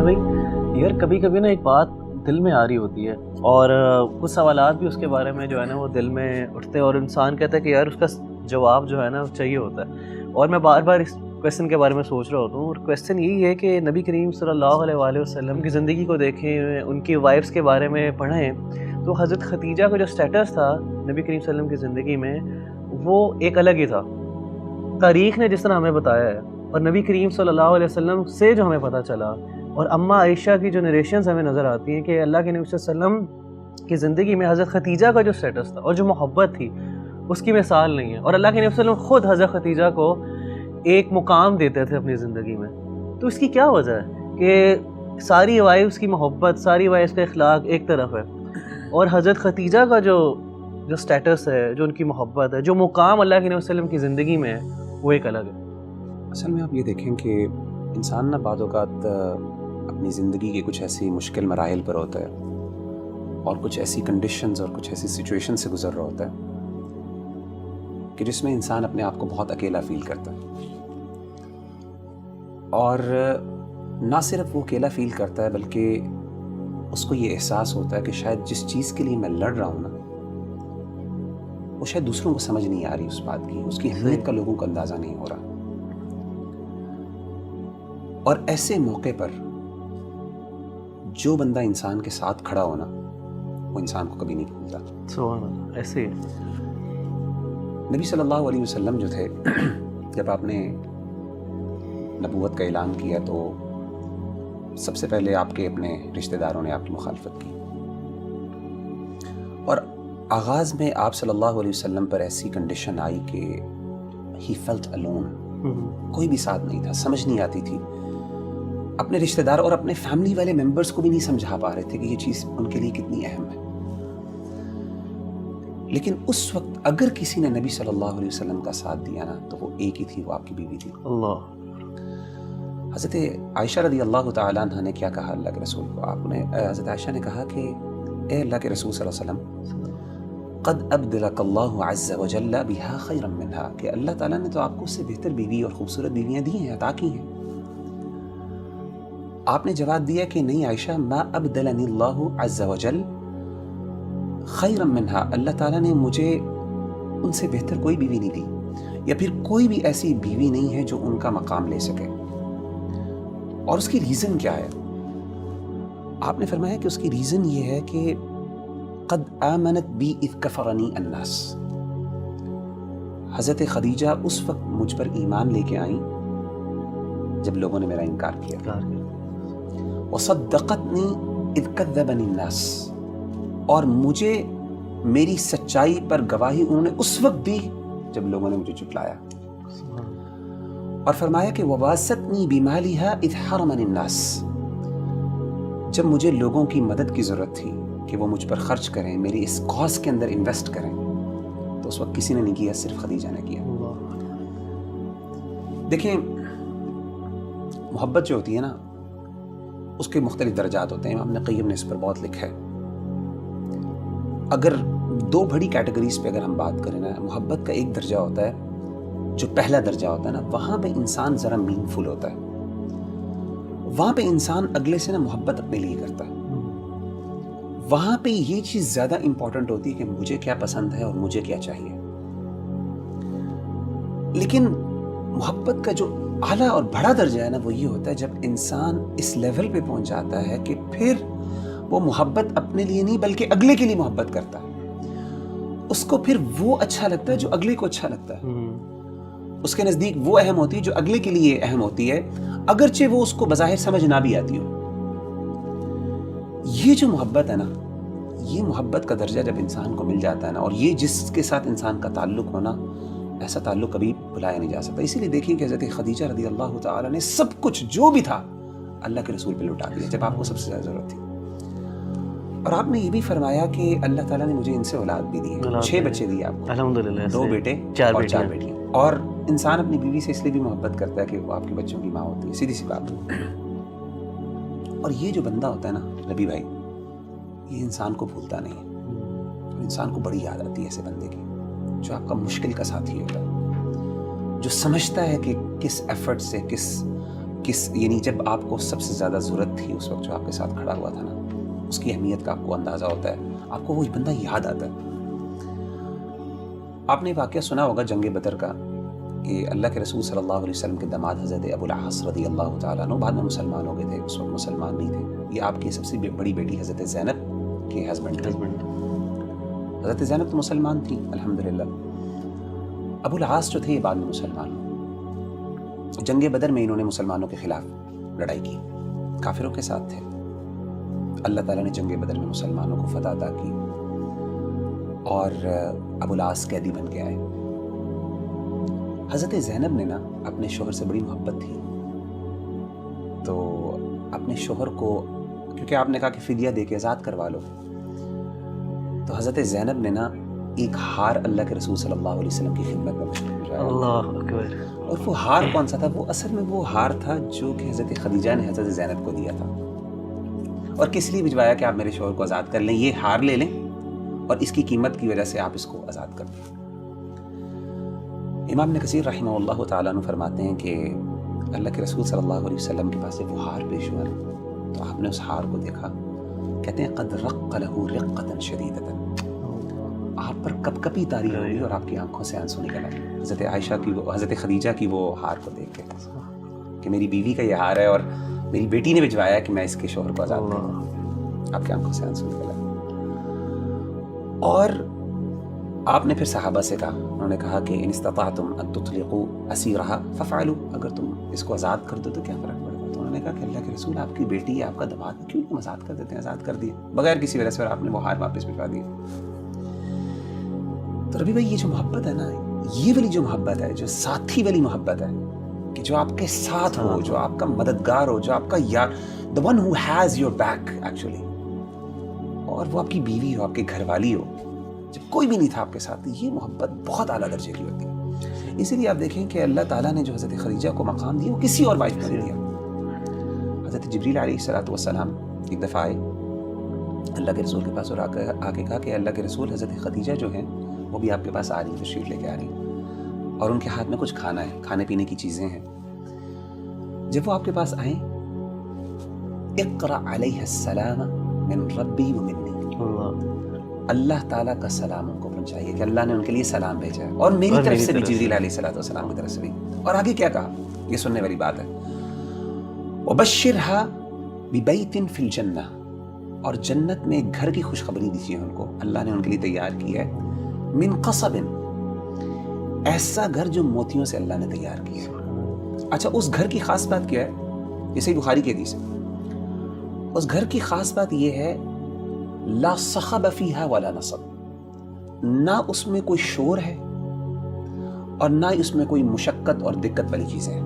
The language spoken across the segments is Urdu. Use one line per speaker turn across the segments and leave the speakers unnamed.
بھائی یار کبھی کبھی نا ایک بات دل میں آ رہی ہوتی ہے اور کچھ سوالات بھی اس کے بارے میں جو ہے نا وہ دل میں اٹھتے ہیں اور انسان کہتا ہے کہ یار اس کا جواب جو ہے نا چاہیے ہوتا ہے. اور میں بار بار اس کویسچن کے بارے میں سوچ رہا ہوتا ہوں اور کویسچن یہی ہے کہ نبی کریم صلی اللہ علیہ وآلہ وسلم کی زندگی کو دیکھیں, ان کی وائفس کے بارے میں پڑھیں تو حضرت خدیجہ کا جو سٹیٹس تھا نبی کریم صلی اللہ علیہ وسلم کی زندگی میں وہ ایک الگ ہی تھا. تاریخ نے جس طرح ہمیں بتایا ہے اور نبی کریم صلی اللہ علیہ وسلم سے جو ہمیں پتہ چلا اور اماں عائشہ کی جو نریشنز ہمیں نظر آتی ہیں کہ اللہ کے نبی صلی اللہ علیہ وسلم کی زندگی میں حضرت خدیجہ کا جو سٹیٹس تھا اور جو محبت تھی اس کی مثال نہیں ہے. اور اللہ کے نبی صلی اللہ علیہ وسلم خود حضرت خدیجہ کو ایک مقام دیتے تھے اپنی زندگی میں. تو اس کی کیا وجہ ہے کہ ساری وائفس کی محبت, ساری وائفس کا اخلاق ایک طرف ہے اور حضرت خدیجہ کا جو سٹیٹس ہے, جو ان کی محبت ہے, جو مقام اللہ کے نبی صلی اللہ علیہ وسلم کی زندگی میں ہے وہ ایک الگ ہے.
اصل میں آپ یہ دیکھیں کہ انسان نہ بعض اوقات اپنی زندگی کے کچھ ایسی مشکل مراحل پر ہوتا ہے اور کچھ ایسی کنڈیشنز اور کچھ ایسی سچویشن سے گزر رہا ہوتا ہے کہ جس میں انسان اپنے آپ کو بہت اکیلا فیل کرتا ہے. اور نہ صرف وہ اکیلا فیل کرتا ہے بلکہ اس کو یہ احساس ہوتا ہے کہ شاید جس چیز کے لیے میں لڑ رہا ہوں نا وہ شاید دوسروں کو سمجھ نہیں آ رہی اس بات کی, اس کی اہمیت کا لوگوں کو اندازہ نہیں ہو رہا. اور ایسے موقع پر جو بندہ انسان کے ساتھ کھڑا ہونا وہ انسان کو کبھی نہیں بھولتا.
سبحان اللہ. ایسے
نبی صلی اللہ علیہ وسلم جو تھے جب آپ نے نبوت کا اعلان کیا تو سب سے پہلے آپ کے اپنے رشتہ داروں نے آپ کی مخالفت کی اور آغاز میں آپ صلی اللہ علیہ وسلم پر ایسی کنڈیشن آئی کہ ہی فیلٹ الون, کوئی بھی ساتھ نہیں تھا, سمجھ نہیں آتی تھی. اپنے رشتہ دار اور اپنے فیملی والے ممبرز کو بھی نہیں سمجھا پا رہے تھے کہ یہ چیز ان کے لیے کتنی اہم ہے. لیکن اس وقت اگر کسی نے نبی صلی اللہ علیہ وسلم کا ساتھ دیا نا تو وہ ایک ہی تھی, وہ آپ کی بیوی تھی.
اللہ.
حضرت عائشہ رضی اللہ تعالیٰ عنہ نے کیا کہا اللہ کے رسول کو؟ آپ نے حضرت عائشہ نے کہا کہ اے اللہ کے رسول صلی اللہ علیہ وسلم قد ابدلک اللہ عز وجل بها خیرا منها, کہ اللہ تعالیٰ نے تو آپ کو اس سے بہتر بیوی اور خوبصورت بیویاں دی ہیں, عطا کی ہیں. آپ نے جواب دیا کہ نہیں عائشہ, ما ابدلنی اللہ عز وجل خیرا منها, اللہ تعالیٰ نے مجھے ان سے بہتر کوئی بیوی نہیں دی یا پھر کوئی بھی ایسی بیوی نہیں ہے جو ان کا مقام لے سکے. اور اس کی ریزن کیا ہے؟ آپ نے فرمایا کہ اس کی ریزن یہ ہے کہ قد آمنت بی اذ کفرنی الناس, حضرت خدیجہ اس وقت مجھ پر ایمان لے کے آئیں جب لوگوں نے میرا انکار کیا. وصدقتنی اذ کذبنی الناس, اور مجھے میری سچائی پر گواہی انہوں نے اس وقت دی جب لوگوں نے مجھے جھٹلایا. اور فرمایا کہ وواسطنی بمالھا اذ حرمنی الناس, جب مجھے لوگوں کی مدد کی ضرورت تھی کہ وہ مجھ پر خرچ کریں, میری اس کاز کے اندر انویسٹ کریں, تو اس وقت کسی نے نہیں کیا, صرف خدیجہ نے کیا. دیکھیں محبت جو ہوتی ہے نا اس کے مختلف درجات ہوتے ہیں. امام قیم نے اس پر بہت لکھا ہے. اگر دو بڑی کیٹیگریز پہ اگر ہم بات کریں نا, محبت کا ایک درجہ ہوتا ہے جو پہلا درجہ ہوتا ہے نا, وہاں پہ انسان ذرا میننگ فل ہوتا ہے. وہاں پہ انسان اگلے سے نا محبت اپنے لیے کرتا ہے. وہاں پہ یہ چیز زیادہ امپورٹنٹ ہوتی ہے کہ مجھے کیا پسند ہے اور مجھے کیا چاہیے. لیکن محبت کا جو اعلیٰ اور بڑا درجہ ہے نا وہ یہ ہوتا ہے جب انسان اس لیول پہ پہنچ جاتا ہے کہ پھر وہ محبت اپنے لیے نہیں بلکہ اگلے کے لیے محبت کرتا ہے. اس کو پھر وہ اچھا لگتا ہے جو اگلے کو اچھا لگتا ہے. اس کے نزدیک وہ اہم ہوتی ہے جو اگلے کے لیے اہم ہوتی ہے, اگرچہ وہ اس کو بظاہر سمجھ نہ بھی آتی ہو. یہ جو محبت ہے نا, یہ محبت کا درجہ جب انسان کو مل جاتا ہے نا, اور یہ جس کے ساتھ انسان کا تعلق ہونا, ایسا تعلق کبھی بھلایا نہیں جا سکتا. اسی لیے دیکھیں کہ حضرت خدیجہ رضی اللہ تعالیٰ نے سب کچھ جو بھی تھا اللہ کے رسول پہ لٹا دیا جب آپ کو سب سے زیادہ ضرورت تھی. اور آپ نے یہ بھی فرمایا کہ اللہ تعالیٰ نے مجھے ان سے اولاد بھی دی ہے, 6 بچے دیے آپ کو,
الحمدللہ,
2 بیٹے اور 4 بیٹیاں. اور انسان اپنی بیوی سے اس لیے بھی محبت کرتا ہے کہ وہ آپ کے بچوں کی ماں ہوتی ہے, سیدھی سی بات. اور یہ جو بندہ ہوتا ہے نا نبی بھائی, یہ انسان کو بھولتا نہیں ہے. انسان کو بڑی یاد آتی ہے ایسے بندے کی جو آپ کا مشکل کا ساتھی ہوتا ہے, جو سمجھتا ہے کہ کس ایفرٹ سے, کس یعنی جب آپ کو سب سے زیادہ ضرورت تھی اس وقت جو آپ کے ساتھ کھڑا ہوا تھا نا، اس کی اہمیت کا آپ کو اندازہ ہوتا ہے، آپ کو وہ بندہ یاد آتا ہے. آپ نے واقعہ سنا ہوگا جنگ بدر کا کہ اللہ کے رسول صلی اللہ علیہ وسلم کے داماد حضرت ابو العاص رضی اللہ تعالیٰ عنہ بعد میں مسلمان ہو گئے تھے، اس وقت مسلمان نہیں تھے. یہ آپ کی سب سے بڑی بیٹی حضرت زینب کے ہسبینڈ تھے. حضرت زینب تو مسلمان تھی الحمدللہ. ابو العاص جو تھے یہ بعد میں مسلمان ہوئے. جنگ بدر میں انہوں نے مسلمانوں کے خلاف لڑائی کی، کافروں کے ساتھ تھے. اللہ تعالیٰ نے جنگ بدر میں مسلمانوں کو فتح عطا کی اور ابو العاص قیدی بن کے آئے. حضرت زینب نے نا اپنے شوہر سے بڑی محبت تھی، تو اپنے شوہر کو، کیونکہ آپ نے کہا کہ فدیہ دے کے آزاد کروا لو، تو حضرت زینب نے نا ایک ہار اللہ کے رسول صلی اللہ علیہ وسلم کی خدمت میں بھیجوایا.
اللہ اکبر. اور
وہ ہار کون سا تھا؟ وہ اصل میں وہ ہار تھا جو کہ حضرت خدیجہ نے حضرت زینب کو دیا تھا. اور کس لیے بھجوایا کہ آپ میرے شوہر کو آزاد کر لیں، یہ ہار لے لیں اور اس کی قیمت کی وجہ سے آپ اس کو آزاد کر دیں. امام ابن کثیر رحمہ اللہ تعالیٰ عنہ فرماتے ہیں کہ اللہ کے رسول صلی اللہ علیہ وسلم کے پاس جب وہ ہار پیش ہوا تو آپ نے اس ہار کو دیکھا، کہتے ہیں قد رق لہ رقۃ شدیدۃ، آپ پر کپ کپی طاری ہوئی اور آپ کی آنکھوں سے آنسو نکل آئے حضرت عائشہ کی، وہ حضرت خدیجہ کی وہ ہار کو دیکھ کے کہ میری بیوی کا یہ ہار ہے اور میری بیٹی نے بھجوایا کہ میں اس کے شوہر کو آزاد کروں. آپ کی آنکھوں سے آنسو نکل آئے. اور آپ نے پھر صحابہ سے کہا، انہوں نے کہا کہ ان استطعتم ان تطلقوا اسیرها ففعلوا، اگر تم اس کو آزاد کر دو تو کیا فرق پڑے گا. تو انہوں نے کہا کہ اللہ کے رسول آپ کی بیٹی ہے، آپ کا داماد ہے، کیوں تم آزاد کر دیتے ہیں. آزاد کر دیے بغیر کسی وجہ سے، اور آپ نے وہ ہار واپس بھجوا دیے. تو ربی بھائی یہ جو محبت ہے نا، یہ والی جو محبت ہے، جو ساتھی والی محبت ہے، کہ جو آپ کے ساتھ ہو، جو آپ کا مددگار ہو، جو آپ کا یار، the one who has your back actually، اور وہ آپ کی بیوی ہو، آپ کے گھر والی ہو، جب کوئی بھی نہیں تھا آپ کے ساتھ، یہ محبت بہت اعلیٰ درجے کی ہوتی ہے. اسی لیے آپ دیکھیں کہ اللہ تعالیٰ نے جو حضرت خدیجہ کو مقام دیا وہ کسی اور وائف کو نہیں دیا. حضرت جبریل علیہ الصلوۃ والسلام ایک دفعہ آئے اللہ کے رسول کے پاس اور آ کے کہا کہ اللہ کے رسول حضرت خدیجہ جو ہیں وہ بھی آپ کے پاس آ رہی ہیں، تشریف لے کے آ رہی ہیں، اور ان کے ہاتھ میں کچھ کھانا ہے، کھانے پینے کی چیزیں ہیں. جب وہ آپ کے پاس آئیں، اقرأ علیہ السلام من ربی و منی، اللہ تعالیٰ کا سلام ان کو پہنچائیے کہ اللہ نے ان کے لیے سلام بھیجا ہے، اور میری طرف سے بھی جبریل علیہ الصلوۃ والسلام کی طرف سے بھی. اور آگے کیا کہا، یہ سننے والی بات ہے، وبشرها ببیت فی الجنہ، اور جنت میں ایک گھر کی خوشخبری دیجیے ان کو، اللہ نے ان کے لیے تیار کیا ہے، من قصب، ایسا گھر جو موتیوں سے اللہ نے تیار کیا ہے. اچھا اس گھر کی خاص بات کیا ہے؟ یہ صحیح بخاری کی حدیث ہے. اس گھر کی خاص بات یہ ہے لا صخب فیہا ولا نصب، نہ اس میں کوئی شور ہے اور نہ اس میں کوئی مشقت اور دقت والی چیزیں ہیں.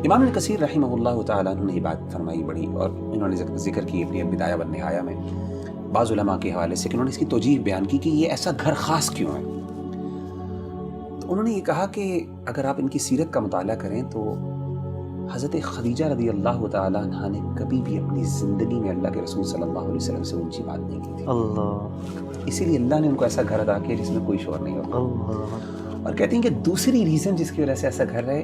امام ابن کثیر رحمہ اللہ تعالیٰ نے یہ بات فرمائی بڑی، اور انہوں نے ذکر کی اپنی بدایہ والنہایہ میں بعض علماء کے حوالے سے کہ انہوں نے اس کی توجیہ بیان کی کہ یہ ایسا گھر خاص کیوں ہے. تو انہوں نے یہ کہا کہ اگر آپ ان کی سیرت کا مطالعہ کریں تو حضرت خدیجہ رضی اللہ تعالیٰ عنہ نے کبھی بھی اپنی زندگی میں اللہ کے رسول صلی اللہ علیہ وسلم سے اونچی بات نہیں کی تھی. اللہ، اسی لیے اللہ نے ان کو ایسا گھر عطا کیا جس میں کوئی شور نہیں ہوتا. اور کہتے ہیں کہ دوسری ریزن جس کی وجہ سے ایسا گھر رہے،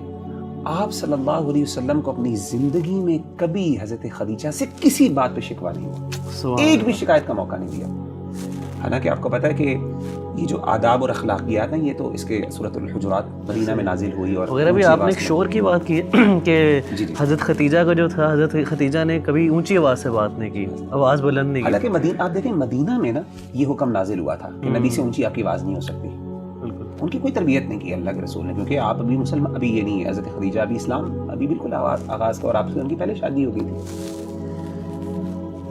آپ صلی اللہ علیہ وسلم کو اپنی زندگی میں کبھی حضرت خدیجہ سے کسی بات پہ شکوہ نہیں ہوا، ایک بھی شکایت کا موقع نہیں دیا. حالانکہ آپ کو پتہ ہے کہ یہ جو آداب اور اخلاقیات ہیں یہ تو اس کے سورۃ الحجرات مدینہ میں نازل ہوئی. اور
وغیرہ بھی آپ نے ایک شور کی بات کی کہ حضرت خدیجہ کا جو تھا، حضرت خدیجہ نے کبھی اونچی آواز سے بات نہیں کی، آواز بلند نہیں کی.
حالانکہ مدینہ، آپ دیکھیں مدینہ میں نا یہ حکم نازل ہوا تھا کہ نبی سے اونچی آپ کی آواز نہیں ہو سکتی. ان کی کوئی تربیت نہیں کی اللہ کے رسول نے، کیونکہ آپ ابھی مسلمان، ابھی یہ نہیں ہے، حضرت خدیجہ ابھی اسلام ابھی بالکل آغاز کا، اور آپ سے ان کی پہلے شادی ہو گئی تھی.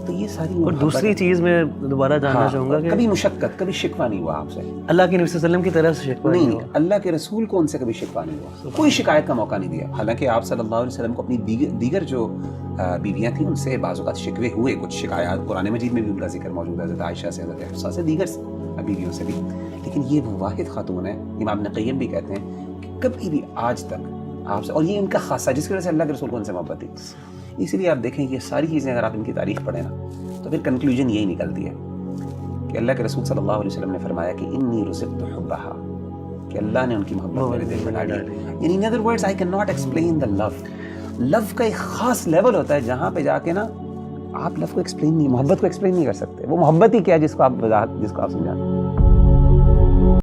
تو یہ ساری. اور
دوسری چیز میں دوبارہ جاننا چاہوں گا کہ
کبھی مشقت، کبھی شکوہ نہیں ہوا آپ سے،
اللہ کے نبی صلی اللہ علیہ وسلم کی طرف سے شکوہ نہیں ہوا،
اللہ کے رسول کو ان سے کبھی شکوہ نہیں ہوا، کوئی شکایت کا موقع نہیں دیا. حالانکہ آپ صلی اللہ علیہ وسلم کو اپنی دیگر جو بیویاں تھیں ان سے بعض اوقات شکوے ہوئے، کچھ شکایات قرآن مجید میں بھی ان کا ذکر موجود ہے، حضرت عائشہ سے، حضرت حفصہ سے، دیگر بیویوں سے بھی. لیکن یہ وہ واحد خاتون ہے، امام ابن قیم بھی کہتے ہیں کہ کبھی بھی آج تک آپ سے، اور یہ ان کا خاصہ جس کی وجہ سے اللہ کے رسول کو ان سے محبت تھی. اسی لیے آپ دیکھیں یہ ساری چیزیں اگر آپ ان کی تاریخ پڑھیں نا تو پھر کنکلوژن یہی نکلتی ہے کہ اللہ کے رسول صلی اللہ علیہ وسلم نے فرمایا کہ انی رزقت حبھا، کہ اللہ نے ان کی محبت میرے دل میں ڈالی. یعنی in other words I cannot explain the love. لو کا ایک خاص لیول ہوتا ہے جہاں پہ جا کے نا آپ لو کو ایکسپلین نہیں, محبت کو ایکسپلین نہیں کر سکتے. وہ محبت ہی کیا جس کو آپ سمجھاتے ہیں.